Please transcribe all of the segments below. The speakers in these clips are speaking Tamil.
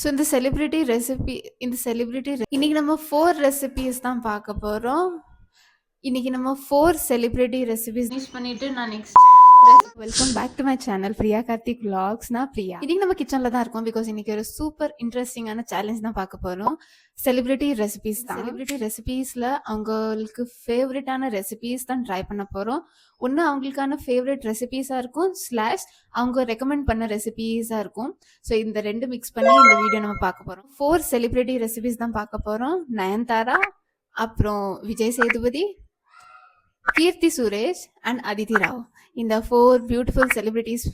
ஸோ இன்னைக்கு நம்ம 4 ரெசிபீஸ் தான் பார்க்க போறோம். இன்னைக்கு நம்ம 4 செலிபிரிட்டி ரெசிபீஸ் ஃபினிஷ் பண்ணிட்டு நான் next welcome back to my channel Priya Karthik vlogs. நான் பிரியா. இன்னைக்கு நம்ம கிச்சன்ல தான் இருக்கோம் பிகாஸ் இன்னைக்கு ஒரு சூப்பர் இன்ட்ரெஸ்டிங்கான சேலஞ்ச் தான் பார்க்க போறோம். செலிபிரிட்டி ரெசிபீஸ் தான். செலிபிரிட்டி ரெசிபீஸ்ல அவங்களுக்கு ஃபேவரட்டான ரெசிபீஸ் தான் ட்ரை பண்ண போறோம். ஒன்று அவங்களுக்கான ஃபேவரட் ரெசிபீஸாக இருக்கும் ஸ்லாஷ் அவங்க ரெக்கமெண்ட் பண்ண ரெசிபீஸாக இருக்கும். ஸோ இந்த ரெண்டு மிக்ஸ் பண்ணி இந்த வீடியோ நம்ம பார்க்க போகிறோம். 4 செலிபிரிட்டி ரெசிபீஸ் தான் பார்க்க போகிறோம். நயன்தாரா, அப்புறம் விஜய் சேதுபதி, கீர்த்தி சுரேஷ் அண்ட் அதிதி ராவ். இந்த 4 பியூட்டிஃபுல் செலிபிரிட்டிஸ்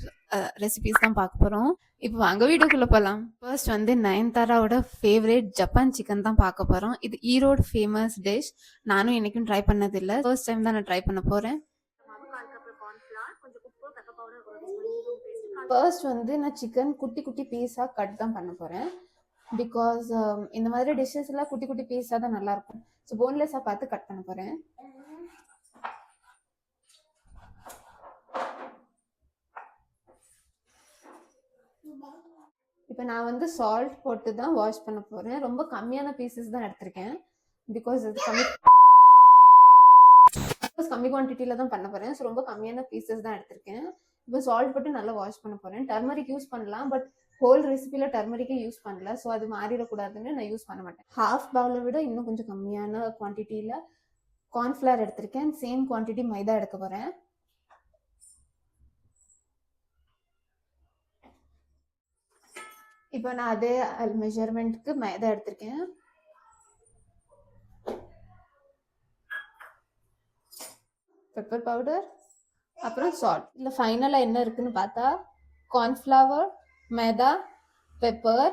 ரெசிபீஸ் தான் பார்க்க போகிறோம். இப்போ வாங்க வீடியோக்குள்ளே போகலாம். ஃபர்ஸ்ட் வந்து நயன்தாராவோட ஃபேவரேட் ஜப்பான் சிக்கன் தான் பார்க்க போகிறோம். இது ஈரோடு ஃபேமஸ் டிஷ். நானும் என்றைக்கும் ட்ரை பண்ணதில்லை, ஃபர்ஸ்ட் டைம் தான் நான் ட்ரை பண்ண போகிறேன். ஃபர்ஸ்ட் வந்து நான் சிக்கன் குட்டி குட்டி பீஸாக கட் தான் பண்ண போகிறேன். பிகாஸ் இந்த மாதிரி டிஷ்ஷஸ் எல்லாம் குட்டி குட்டி பீஸாக தான் நல்லாயிருக்கும். ஸோ போன்லெஸ்ஸாக பார்த்து கட் பண்ண போகிறேன். இப்போ நான் வந்து சால்ட் போட்டு தான் வாஷ் பண்ண போகிறேன். ரொம்ப கம்மியான பீசஸ் தான் எடுத்திருக்கேன் பிகாஸ் இது கம்மி குவான்டிட்டியில் தான் பண்ண போகிறேன். ஸோ ரொம்ப கம்மியான பீசஸ் தான் எடுத்திருக்கேன். இப்போ சால்ட் போட்டு நல்லா வாஷ் பண்ண போகிறேன். டர்மரிக் யூஸ் பண்ணலாம், பட் ஹோல் ரெசிபியில் டர்மரிக்கே யூஸ் பண்ணல. ஸோ அது மாறிடக்கூடாதுன்னு நான் யூஸ் பண்ண மாட்டேன். ஹாஃப் பவுலை விட இன்னும் கொஞ்சம் கம்மியான குவான்டிட்டியில் கார்ன்ஃப்ளவர் எடுத்திருக்கேன். சேம் குவான்டிட்டி மைதா எடுக்க போகிறேன். இப்போ நான் அதே மெஷர்மெண்ட்க்கு மைதா எடுத்திருக்கேன். பெப்பர் பவுடர், அப்புறம் சால்ட். இல்லை ஃபைனலாக என்ன இருக்குன்னு பார்த்தா cornflour, maida, pepper,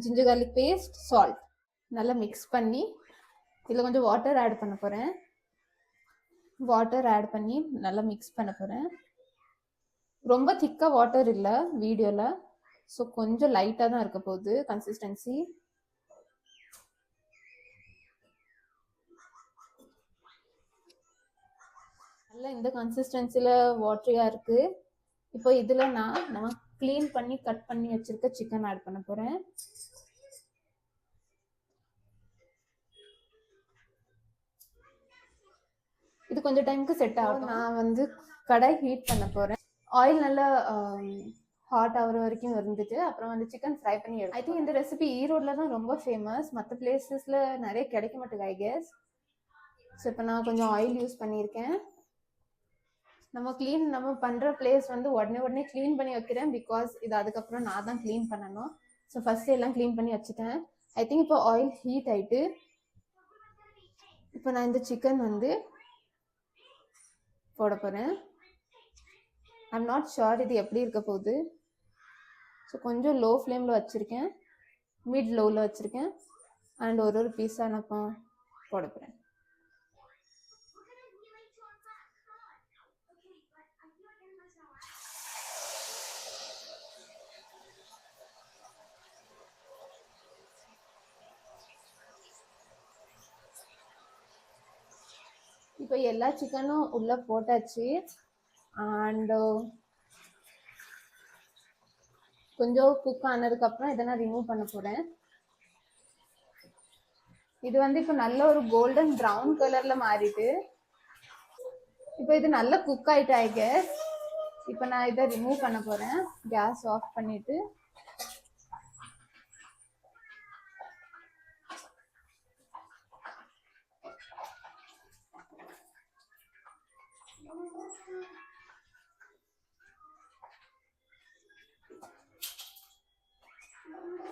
ginger garlic paste, salt நல்லா மிக்ஸ் பண்ணி இதில் கொஞ்சம் வாட்டர் ஆட் பண்ண போகிறேன். வாட்டர் ஆட் பண்ணி நல்லா மிக்ஸ் பண்ண போகிறேன். ரொம்ப திக்காக வாட்டர் இல்லை வீடியோவில், ஸோ கொஞ்சம் லைட்டாக தான் இருக்க போகுது கன்சிஸ்டன்சி. நல்லா இந்த கன்சிஸ்டன்சியில் வாட்டரியாக இருக்குது. இப்போ இதில் நம்ம க்ளீன் பண்ணி கட் பண்ணி வச்சுருக்க சிக்கன் ஆட் பண்ண போகிறேன். இது கொஞ்சம் டைமுக்கு செட் ஆகும். நான் வந்து கடாய் ஹீட் பண்ண போகிறேன். ஆயில் நல்லா ஹாட் ஆகிற வரைக்கும் இருந்துட்டு அப்புறம் வந்து சிக்கன் ஃப்ரை பண்ணி எடுக்கும். ஐ திங்க் இந்த ரெசிபி ஈரோடில் தான் ரொம்ப ஃபேமஸ். மற்ற பிளேசஸில் நிறைய கிடைக்க மாட்டேங்குது ஐ கெஸ். ஸோ இப்போ நான் கொஞ்சம் ஆயில் யூஸ் பண்ணியிருக்கேன். நம்ம பண்ணுற பிளேஸ் வந்து உடனே க்ளீன் பண்ணி வைக்கிறேன் பிகாஸ் இது அதுக்கப்புறம் நான் தான் க்ளீன் பண்ணணும். ஸோ ஃபஸ்ட்டு எல்லாம் க்ளீன் பண்ணி வச்சுட்டேன். ஐ திங்க் இப்போ ஆயில் ஹீட் ஆகிட்டு இப்போ நான் இந்த சிக்கன் வந்து போட போகிறேன். ஐம் நாட் ஷுர் இது எப்படி இருக்க போகுது. ஸோ கொஞ்சம் லோ ஃப்ளேமில் வச்சுருக்கேன், மிட் லோவில் வச்சுருக்கேன். அண்ட் ஒரு பீஸாக நான் போட போகிறேன். இப்போ எல்லா சிக்கனும் உள்ளே போட்டாச்சு. அண்ட் கொஞ்சம் குக் ஆனதுக்கப்புறம் இதை நான் ரிமூவ் பண்ண போகிறேன். இது வந்து இப்போ நல்ல ஒரு கோல்டன் ப்ரௌன் கலரில் மாறிட்டு இப்போ இது நல்லா குக் ஆகிட்டு ஐ கெஸ். இப்போ நான் இதை ரிமூவ் பண்ண போகிறேன். கேஸ் ஆஃப் பண்ணிவிட்டு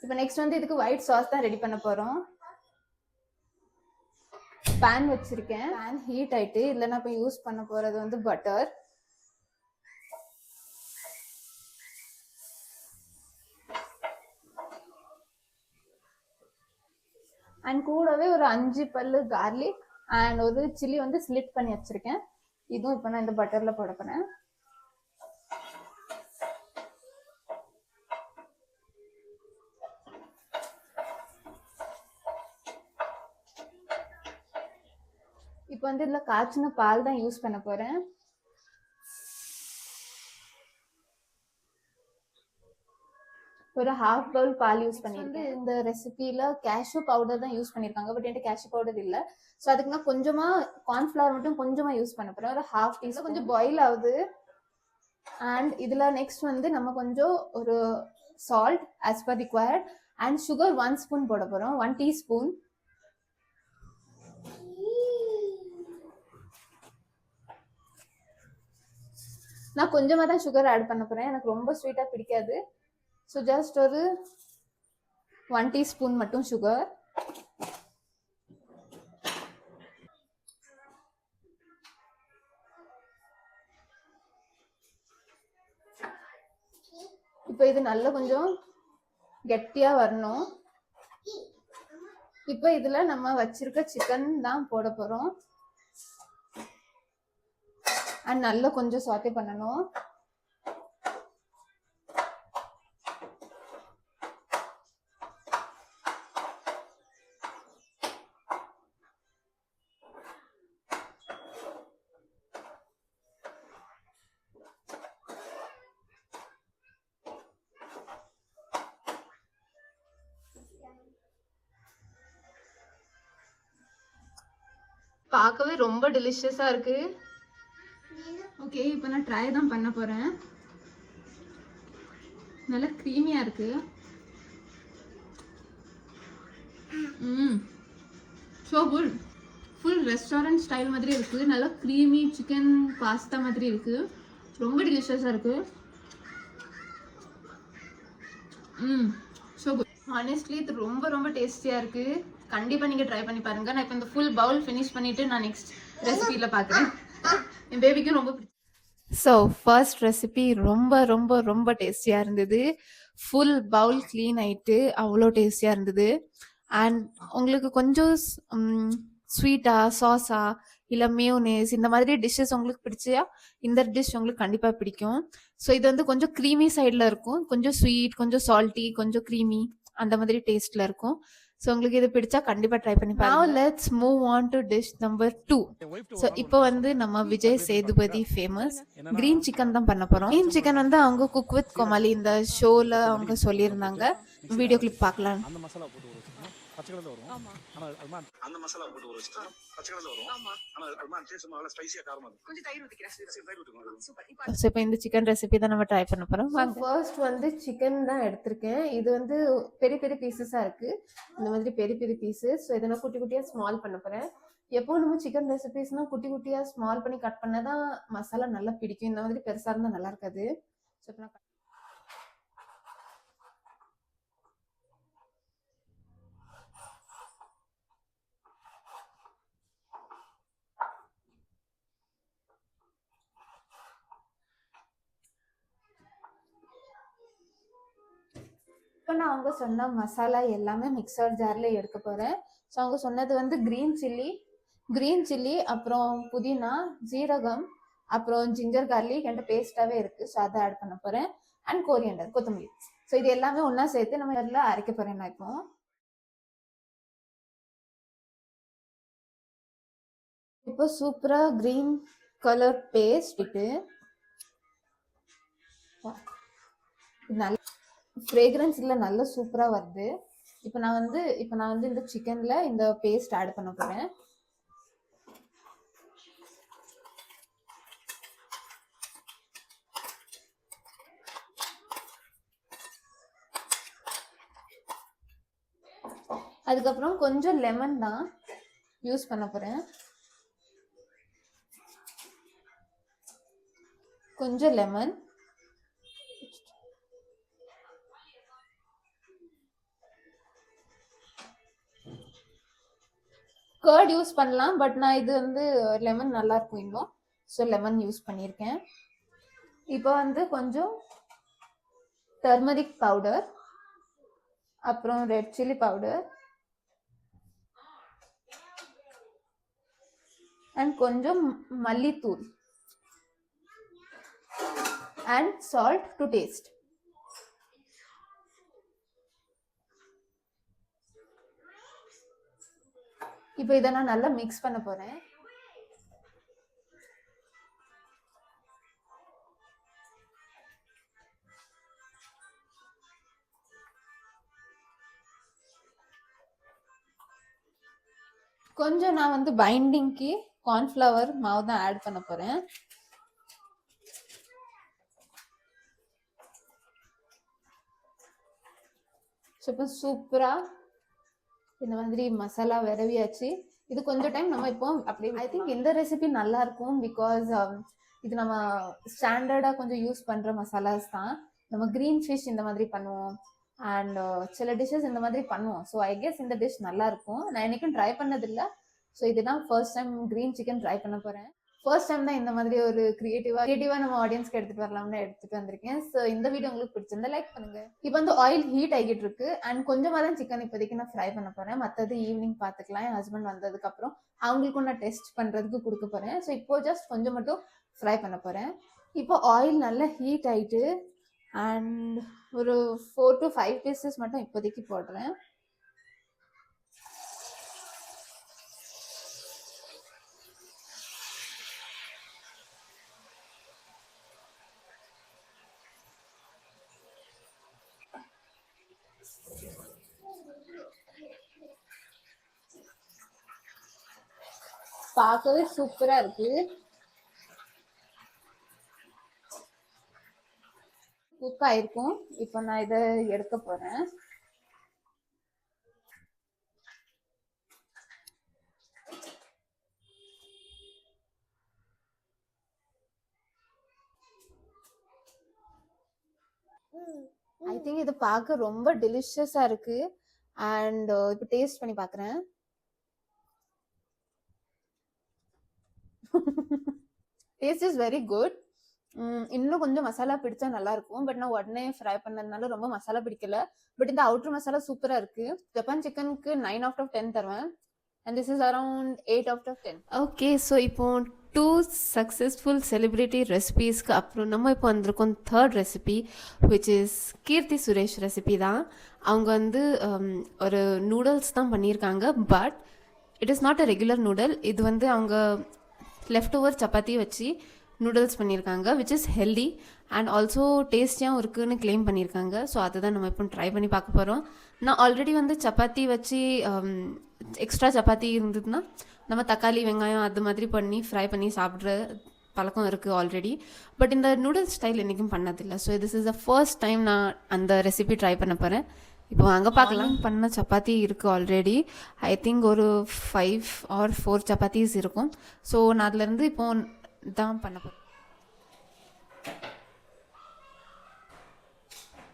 இப்போ நெக்ஸ்ட் வந்து இதுக்கு ஒயிட் சாஸ் தான் ரெடி பண்ண போகிறோம். பேன் வச்சுருக்கேன். பேன் ஹீட் ஆகிட்டு இதில் நான் இப்போ யூஸ் பண்ண போகிறது வந்து பட்டர். அண்ட் கூடவே ஒரு 5 பல்லு கார்லிக் அண்ட் ஒரு சில்லி வந்து ஸ்லிட் பண்ணி வச்சுருக்கேன். இதுவும் இப்போ நான் இந்த பட்டரில் போட போகிறேன். இப்போ வந்து இதில் காய்ச்சின பால் தான் யூஸ் பண்ண போகிறேன். ஒரு ஹாஃப் பவுல் பால் யூஸ் பண்ணியிருக்கேன். இந்த ரெசிபியில் கேஷ்யூ பவுடர் தான் யூஸ் பண்ணியிருக்காங்க, பட் என்கிட்ட கேஷ்யூ பவுடர் இல்லை. ஸோ அதுக்கு நான் கொஞ்சமாக கார்ன்ஃப்ளவர் மட்டும் கொஞ்சமாக யூஸ் பண்ண போகிறேன். ஒரு ஹாஃப் டீஸ்பூன். கொஞ்சம் பாயில் ஆகுது. அண்ட் இதில் நெக்ஸ்ட் வந்து நம்ம கொஞ்சம் ஒரு salt as per required and sugar 1 spoon போட போகிறோம், 1 டீஸ்பூன். நான் கொஞ்சமாக தான் சுகர் ஆட் பண்ண போகிறேன், எனக்கு ரொம்ப ஸ்வீட்டாக பிடிக்காது. ஸோ ஜஸ்ட் ஒரு 1 டீஸ்பூன் மட்டும் சுகர். இப்போ இது நல்லா கொஞ்சம் கெட்டியாக வரணும். இப்போ இதில் நம்ம வச்சிருக்க சிக்கன் தான் போட போகிறோம். அண்ட் நல்லா கொஞ்சம் சாட்டே பண்ணணும். பார்க்கவே ரொம்ப டெலிஷியஸாக இருக்கு. ஓகே, இப்போ நான் ட்ரை தான் பண்ண போகிறேன். நல்லா க்ரீமியாக இருக்கு. So good. Full restaurant style மாதிரி இருக்குது. நல்லா க்ரீமி சிக்கன் பாஸ்தா மாதிரி இருக்குது. ரொம்ப டெலிஷியஸாக இருக்குது. So good. ஹானஸ்ட்லி இது ரொம்ப ரொம்ப டேஸ்டியாக இருக்குது. கண்டிப்பாக நீங்கள் ட்ரை பண்ணி பாருங்கள். நான் இப்போ இந்த ஃபுல் பவுல் ஃபினிஷ் பண்ணிவிட்டு நான் நெக்ஸ்ட் ரெசிபியில் பார்க்குறேன். என் பேபிக்கும் ரொம்ப பிடிக்கும். ஸோ ஃபர்ஸ்ட் ரெசிபி ரொம்ப ரொம்ப ரொம்ப டேஸ்டியாக இருந்தது. ஃபுல் பவுல் க்ளீன் ஆகிட்டு அவ்வளோ டேஸ்டியாக இருந்தது. அண்ட் உங்களுக்கு கொஞ்சம் ஸ்வீட்டா சாஸா இல்லை மியோனேஸ் இந்த மாதிரி டிஷ்ஷஸ் உங்களுக்கு பிடிச்சியா இந்த டிஷ் உங்களுக்கு கண்டிப்பாக பிடிக்கும். ஸோ இது வந்து கொஞ்சம் க்ரீமி சைடில் இருக்கும். கொஞ்சம் ஸ்வீட், கொஞ்சம் சால்ட்டி, கொஞ்சம் க்ரீமி அந்த மாதிரி டேஸ்ட்டில் இருக்கும். ஸோ உங்களுக்கு இது பிடிச்சா கண்டிப்பாக ட்ரை பண்ணி பாருங்க. Now let's move on to dish number 2. So இப்போ வந்து நம்ம Vijay Sethupathi famous green chicken தான் பண்ண போகிறோம். கிரீன் சிக்கன் வந்து அவங்க குக் வித் கோமாளி இந்த ஷோவில் அவங்க சொல்லியிருந்தாங்க. வீடியோ கிளிப் பார்க்கலாம். பச்சை கலர்ல வரும். ஆமா. ஆனா அதுமா அந்த மசாலா போட்டு ஊற வச்சிட்டா பச்சை கலர்ல வரும். ஆமா. ஆனா அதுமா டேஸ்ட் நல்லா ஸ்பைசியா காரமா இருக்கும். கொஞ்சம் தயிர் ஊத்திக்கிறேன். தயிர் ஊத்துங்க. சூப்பர். ஸோ இப்போ இந்த சிக்கன் ரெசிபி தான் நம்ம ட்ரை பண்ண போகிறோம். ஃபர்ஸ்ட் வந்து சிக்கன் தான் எடுத்திருக்கேன். இது வந்து பெரிய பெரிய பீசஸாக இருக்குது. இந்த மாதிரி பெரிய பெரிய பீசஸ். ஸோ இதை நான் குட்டி குட்டியாக ஸ்மால் பண்ண போகிறேன். எப்போ நம்ம சிக்கன் ரெசிபிஸ்னால் குட்டி குட்டியாக ஸ்மால் பண்ணி கட் பண்ணால் தான் மசாலா நல்லா பிடிக்கும். இந்த மாதிரி பெருசாக இருந்தால் நல்லா இருக்காது. ஸோ இப்போ நான் இப்போ நான் அவங்க சொன்ன மசாலா எல்லாமே மிக்சர் ஜாரில் எடுக்க போகிறேன். ஸோ அவங்க சொன்னது வந்து க்ரீன் சில்லி அப்புறம் புதினா, ஜீரகம், அப்புறம் ஜிஞ்சர் கார்லிக் என்கிட்ட பேஸ்ட்டாகவே இருக்குது. ஸோ அதை ஆட் பண்ண போகிறேன். அண்ட் கோரியண்டர், கொத்தமல்லி. ஸோ இது எல்லாமே ஒன்றா சேர்த்து நம்ம இதில் அரைக்க போகிறேன். நான் இப்போ சூப்பராக க்ரீன் கலர் பேஸ்ட் இட்டு நல்ல ஃப்ரேக்ரன்ஸ் இல்லை, நல்ல சூப்பராக வருது. இப்போ நான் வந்து இந்த சிக்கனில் இந்த பேஸ்ட் ஆட் பண்ண போகிறேன். அதுக்கப்புறம் கொஞ்சம் லெமன் தான் யூஸ் பண்ண போகிறேன். கொஞ்சம் லெமன், கர்ட் யூஸ் பண்ணலாம், பட் நான் இது வந்து லெமன் நல்லா இருக்கும் இன்னும். ஸோ லெமன் யூஸ் பண்ணியிருக்கேன். இப்போ வந்து கொஞ்சம் டர்மரிக் பவுடர், அப்புறம் ரெட் சில்லி பவுடர் அண்ட் கொஞ்சம் மல்லித்தூள் அண்ட் சால்ட் டு டேஸ்ட். இப்போ இதை நான் நல்லா மிக்ஸ் பண்ண போகிறேன். கொஞ்சம் நான் வந்து பைண்டிங்க்கு கார்ன்ஃப்ளவர் மாவு தான் ஆட் பண்ண போறேன். இப்போ சூப்பரா இந்த மாதிரி மசாலா விரவியாச்சு. இது கொஞ்சம் டைம் நம்ம இப்போ அப்படியே ஐ திங்க் இந்த ரெசிபி நல்லா இருக்கும். பிகாஸ் இது நம்ம ஸ்டாண்டர்டா கொஞ்சம் யூஸ் பண்ற மசாலாஸ் தான். நம்ம கிரீன் ஃபிஷ் இந்த மாதிரி பண்ணுவோம் அண்ட் சில டிஷ்ஷஸ் இந்த மாதிரி பண்ணுவோம். ஸோ ஐ கெஸ் இந்த டிஷ் நல்லா இருக்கும். நான் என்னைக்கும் ட்ரை பண்ணதில்லை. ஸோ இதுதான் first time green chicken try பண்ண போறேன். ஃபர்ஸ்ட் டைம் தான் இந்த மாதிரி ஒரு கிரியேட்டிவா நம்ம ஆடியன்ஸ்க்கு எடுத்துட்டு வரலாம்னு எடுத்துட்டு வந்திருக்கேன். ஸோ இந்த வீடியோ உங்களுக்கு பிடிச்சிருந்தா லைக் பண்ணுங்க. இப்போ வந்து ஆயில் ஹீட் ஆகிட்டு இருக்கு அண்ட் கொஞ்சமா தான் சிக்கன் இப்போதைக்கு நான் ஃப்ரை பண்ண போறேன். மற்றது ஈவினிங் பார்த்துக்கலாம். என் ஹஸ்பண்ட் வந்ததுக்கு அப்புறம் அவங்களுக்கும் நான் டெஸ்ட் பண்றதுக்கு கொடுக்க போறேன். ஸோ இப்போ ஜஸ்ட் கொஞ்சம் மட்டும் ஃப்ரை பண்ண போறேன். இப்போ ஆயில் நல்லா ஹீட் ஆயிட்டு அண்ட் ஒரு 4 to 5 பீசஸ் மட்டும் இப்போதைக்கு போடுறேன். பார்க்கவே சூப்பரா இருக்கு. குக் ஆயிருக்கும். இப்போ நான் இதை எடுக்க போறேன். ஐ திங்க் இது பார்க்க ரொம்ப டெலிஷியஸா இருக்கு அண்ட் இப்போ டேஸ்ட் பண்ணி பார்க்குறேன். Taste is very good. இன்னும் கொஞ்சம் மசாலா பிடிச்சா நல்லா இருக்கும். பட் நான் உடனே ஃப்ரை பண்ணதுனால ரொம்ப மசாலா பிடிக்கல. பட் இந்த அவுட்டர் மசாலா சூப்பரா இருக்கு. ஜப்பான் சிக்கனுக்கு 9 out of 10 தருவேன். And this is around 8 out of 10. Okay, so இப்போ 2 சக்ஸஸ்ஃபுல் செலிப்ரிட்டி ரெசிபீஸ்க்கு அப்புறம் நம்ம இப்போ வந்திருக்கோம் third recipe which is Keerthy Suresh recipe தான். அவங்க வந்து ஒரு நூடுல்ஸ் தான் பண்ணியிருக்காங்க. But it is not a regular noodle. இது வந்து அவங்க லெஃப்ட் ஓவர் சப்பாத்தி வச்சு நூடுல்ஸ் பண்ணியிருக்காங்க which is healthy and also டேஸ்டியாகவும் இருக்குன்னு கிளைம் பண்ணியிருக்காங்க. ஸோ அதுதான் நம்ம இப்போ ட்ரை பண்ணி பார்க்க போகிறோம். நான் ஆல்ரெடி வந்து சப்பாத்தி வச்சு எக்ஸ்ட்ரா சப்பாத்தி இருந்ததுன்னா நம்ம தக்காளி வெங்காயம் அது மாதிரி பண்ணி ஃப்ரை பண்ணி சாப்பிட்ற பழக்கம் இருக்குது ஆல்ரெடி. பட் இந்த நூடுல்ஸ் ஸ்டைல் என்றைக்கும் பண்ணதில்லை. So this is the first time நான் அந்த ரெசிபி ட்ரை பண்ண போகிறேன். இப்போ அங்கே பார்க்கலாம். பண்ண சப்பாத்தி இருக்குது ஆல்ரெடி. ஐ திங்க் ஒரு 5 or 4 சப்பாத்திஸ் இருக்கும். ஸோ நான் அதுலேருந்து இப்போ தான் பண்ண போகிறேன்.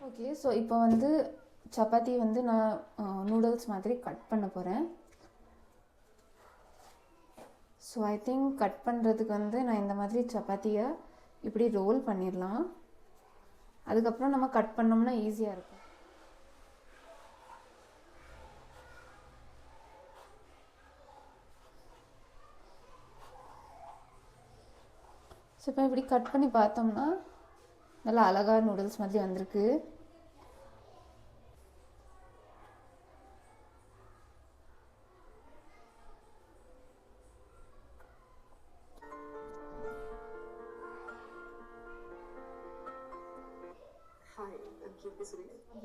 ஓகே, ஸோ இப்போ வந்து சப்பாத்தி வந்து நான் நூடுல்ஸ் மாதிரி கட் பண்ண போகிறேன். ஸோ ஐ திங்க் கட் பண்ணுறதுக்கு வந்து நான் இந்த மாதிரி சப்பாத்தியை இப்படி ரோல் பண்ணிடலாம். அதுக்கப்புறம் நம்ம கட் பண்ணோம்னா ஈஸியாக இருக்கும். ஸோ இப்போ இப்படி கட் பண்ணி பார்த்தோம்னா நல்லா அழகாக நூடுல்ஸ் மாதிரி வந்திருக்கு.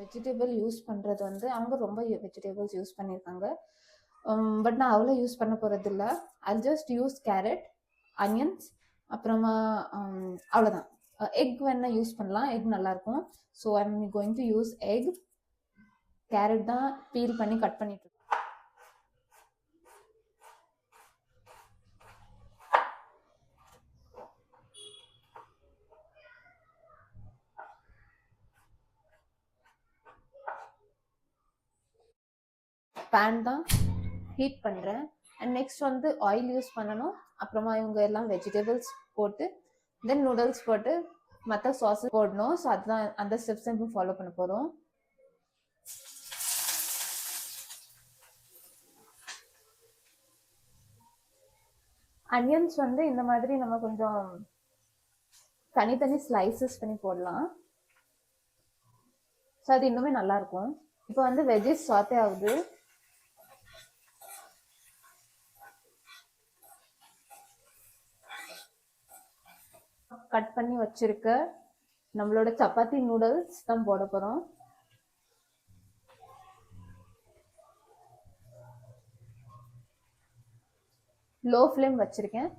வெஜிடபிள் யூஸ் பண்ணுறது வந்து அவங்க ரொம்ப வெஜிடபிள்ஸ் யூஸ் பண்ணியிருக்காங்க. பட் நான் அவ்வளோ யூஸ் பண்ண போகிறதில்ல. I just use carrot, onions, அப்புறமா அவ்வளோதான். எக் வேணால் யூஸ் பண்ணலாம். எக் நல்லாயிருக்கும். So I am going to use egg. Carrot தான் பீல் பண்ணி கட் பண்ணிட்டு பேன் தான் ஹீட் பண்ணுறேன். அண்ட் நெக்ஸ்ட் வந்து ஆயில் யூஸ் பண்ணணும். அப்புறமா இவங்க எல்லாம் வெஜிடபிள்ஸ் போட்டு தென் நூடுல்ஸ் போட்டு மற்ற சாஸஸ் போடணும். ஸோ அதுதான் அந்த ஸ்டெப்ஸ் இப்போ ஃபாலோ பண்ண போகிறோம். அனியன்ஸ் வந்து இந்த மாதிரி நம்ம கொஞ்சம் தனித்தனி ஸ்லைசஸ் பண்ணி போடலாம். ஸோ அது இன்னுமே நல்லாயிருக்கும். இப்போ வந்து வெஜ்ஜஸ் சாத்தே ஆகுது. கட் பண்ணி வச்சிருக்க நம்மளோட சப்பாத்தி நூடுல்ஸ் தான் போட போகிறோம். லோ ஃப்ளேம் வச்சுருக்கேன்.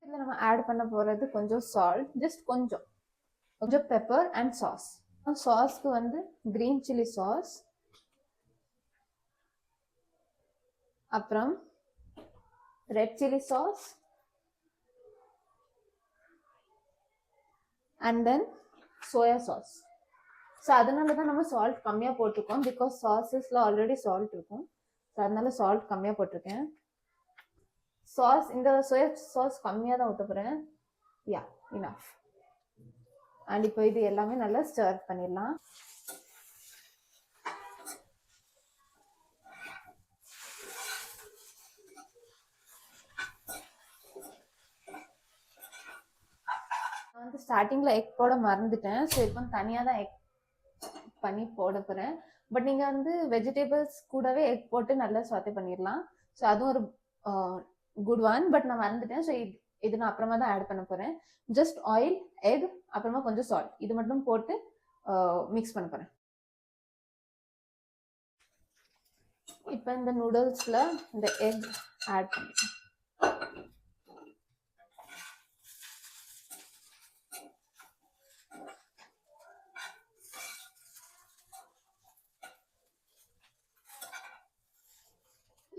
இதில் நம்ம ஆட் பண்ண போகிறது கொஞ்சம் சால்ட், ஜஸ்ட் கொஞ்சம் பெப்பர் அண்ட் சாஸ். சாஸ்க்கு வந்து க்ரீன் சில்லி சாஸ், அப்புறம் red chilli sauce, and then soya sauce. So அதனால தான் நம்ம சால்ட் கம்மியாக போட்டிருக்கோம், பிகாஸ் சாஸஸில் ஆல்ரெடி சால்ட் இருக்கும். ஸோ அதனால சால்ட் கம்மியாக போட்டிருக்கேன். சாஸ் இந்த சோயா சாஸ் கம்மியாக தான் ஊற்ற போகிறேன். யா, இனஃப். அண்ட் இப்போ இது எல்லாமே நல்லா ஸ்டர் பண்ணிடலாம். நான் வந்து ஸ்டார்டிங்கில் எக் போட மறந்துட்டேன். ஸோ இப்போ தனியாக தான் எக் பண்ணி போட போகிறேன். பட் நீங்கள் வந்து வெஜிடபிள்ஸ் கூடவே எக் போட்டு நல்லா சாத்தே பண்ணிடலாம். ஸோ அதுவும் ஒரு குட் ஒன். பட் நான் மறந்துட்டேன். ஸோ இது நான் அப்புறமா தான் ஆட் பண்ண போகிறேன். ஜஸ்ட் ஆயில், எக், அப்புறமா கொஞ்சம் சால்ட், இது மட்டும் போட்டு மிக்ஸ் பண்ண போகிறேன். இப்போ இந்த நூடுல்ஸில் இந்த எக் ஆட் பண்ணிக்கிறேன்.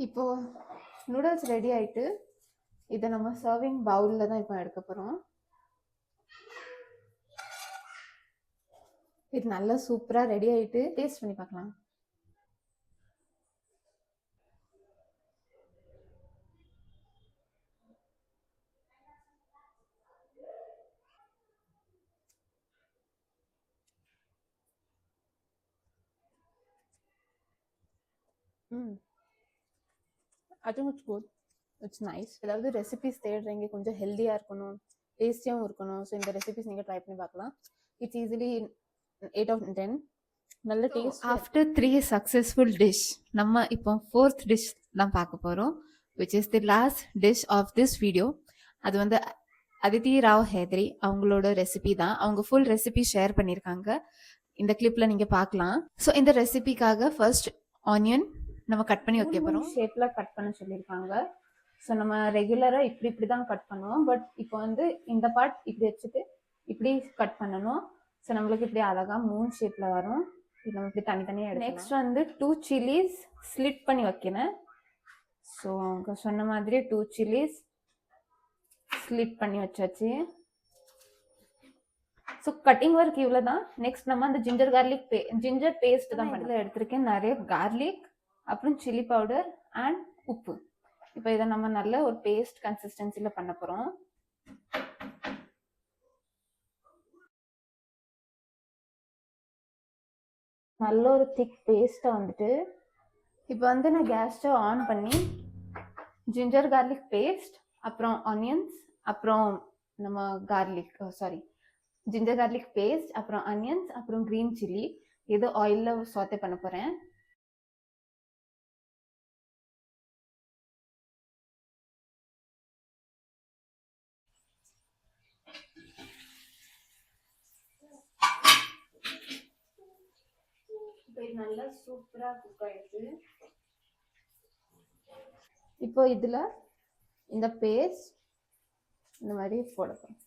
இப்போ நூடுல்ஸ் ரெடி ஆயிட்டு இதை நம்ம சர்விங் பவுலில் தான் இப்போ எடுக்க போகிறோம். இது நல்லா சூப்பராக ரெடி ஆயிட்டு டேஸ்ட் பண்ணி பார்க்கலாம். I think it's good. It's nice. ஏதாவது ரெசிபிஸ் தேடுறீங்க, கொஞ்சம் ஹெல்த்தியாக இருக்கணும், டேஸ்டியாகவும் இருக்கணும், ஸோ இந்த ரெசிபிஸ் நீங்கள் ட்ரை பண்ணி பார்க்கலாம். It's easily 8 out of 10. நல்ல டேஸ்ட். ஆஃப்டர் 3 சக்ஸஸ்ஃபுல் டிஷ் நம்ம இப்போ 4th டிஷ் தான் பார்க்க போகிறோம், which is the last dish of this video. அது வந்து அதிதி ராவ் ஹேத்ரி அவங்களோட ரெசிபி தான். அவங்க ஃபுல் ரெசிபி ஷேர் பண்ணியிருக்காங்க, இந்த கிளிப்பில் நீங்கள் பார்க்கலாம். ஸோ இந்த ரெசிபிக்காக ஃபர்ஸ்ட் ஆனியன் நம்ம கட் பண்ணி வைக்க போகிறோம். ஷேப்பில் கட் பண்ண சொல்லியிருக்காங்க. ஸோ நம்ம ரெகுலராக இப்படி தான் கட் பண்ணுவோம். பட் இப்போ வந்து இந்த பார்ட் இப்படி வச்சுட்டு இப்படி கட் பண்ணணும். ஸோ நம்மளுக்கு இப்படி அழகாக 3 ஷேப்பில் வரும். இது நம்ம இப்படி தனித்தனியாக எடுத்து நெக்ஸ்ட் வந்து 2 சில்லிஸ் ஸ்லிட் பண்ணி வைக்கிறேன். ஸோ அவங்க சொன்ன மாதிரி 2 சில்லிஸ் ஸ்லிட் பண்ணி வச்சாச்சு. ஸோ கட்டிங் ஒர்க் இவ்வளோ தான். நெக்ஸ்ட் நம்ம அந்த ஜிஞ்சர் பேஸ்ட் தான் இதில் எடுத்திருக்கேன். நிறைய கார்லிக், அப்புறம் சில்லி பவுடர் அண்ட் உப்பு. இப்போ இதை நம்ம நல்ல ஒரு பேஸ்ட் கன்சிஸ்டன்சியில் பண்ண போகிறோம். நல்ல ஒரு திக் பேஸ்ட்டை வந்துட்டு இப்போ வந்து நான் கேஸ் ஸ்டவ் ஆன் பண்ணி ஜிஞ்சர் கார்லிக் பேஸ்ட், அப்புறம் ஆனியன்ஸ், அப்புறம் நம்ம ஜிஞ்சர் கார்லிக் பேஸ்ட், அப்புறம் ஆனியன்ஸ், அப்புறம் க்ரீன் சில்லி, இது ஆயிலில் சாத்தே பண்ண போகிறேன். நல்லா சூப்பராக குக் ஆயிடுச்சு. இப்போ இதில் இந்த பேஸ்ட் இந்த மாதிரி போடணும்.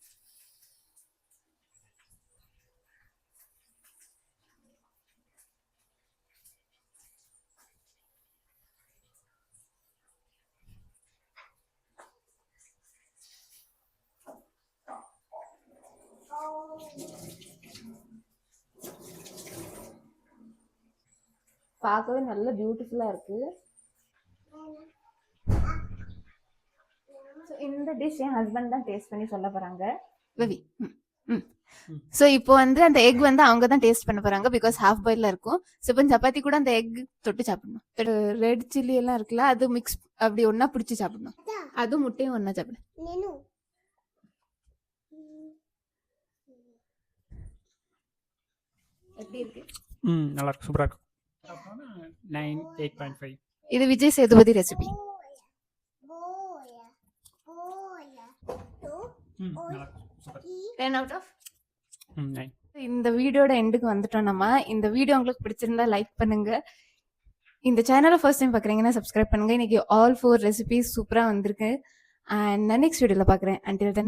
பார்க்கவே நல்ல பியூட்டிஃபுல்லாக இருக்குது. ஸோ இந்த டிஷ் என் ஹஸ்பண்ட் தான் டேஸ்ட் பண்ணி சொல்ல போகிறாங்க. ரவி, ஸோ இப்போ வந்து அந்த எக் வந்து அவங்க தான் டேஸ்ட் பண்ண போகிறாங்க, பிகாஸ் ஹாஃப் பாயிலில் இருக்கும். ஸோ இப்போ சப்பாத்தி கூட அந்த எக் தொட்டு சாப்பிடணும். ரெட் சில்லி எல்லாம் இருக்குல்ல, அது மிக்ஸ் அப்படி ஒன்றா பிடிச்சி சாப்பிடணும். அதுவும் முட்டையும் ஒன்றா சாப்பிடணும். எப்படி இருக்கு? நல்லா இருக்கு, சூப்பராக இருக்கு. 8.5. இது Vijay Sethupathi recipe. 10 out of 9. இந்த வீடியோட எண்டுக்கு வந்துட்டோம் நம்ம. இந்த வீடியோ உங்களுக்கு பிடிச்சிருந்தா லைக் பண்ணுங்க, இந்த சேனலை ஃபர்ஸ்ட் டைம் பார்க்குறீங்கன்னா சப்ஸ்கிரைப் பண்ணுங்க. இன்னைக்கு ஆல் 4 ரெசிபீஸ் சூப்பரா வந்திருக்கு. அண்ட் நான் நெக்ஸ்ட் வீடியோல பார்க்குறேன். Until then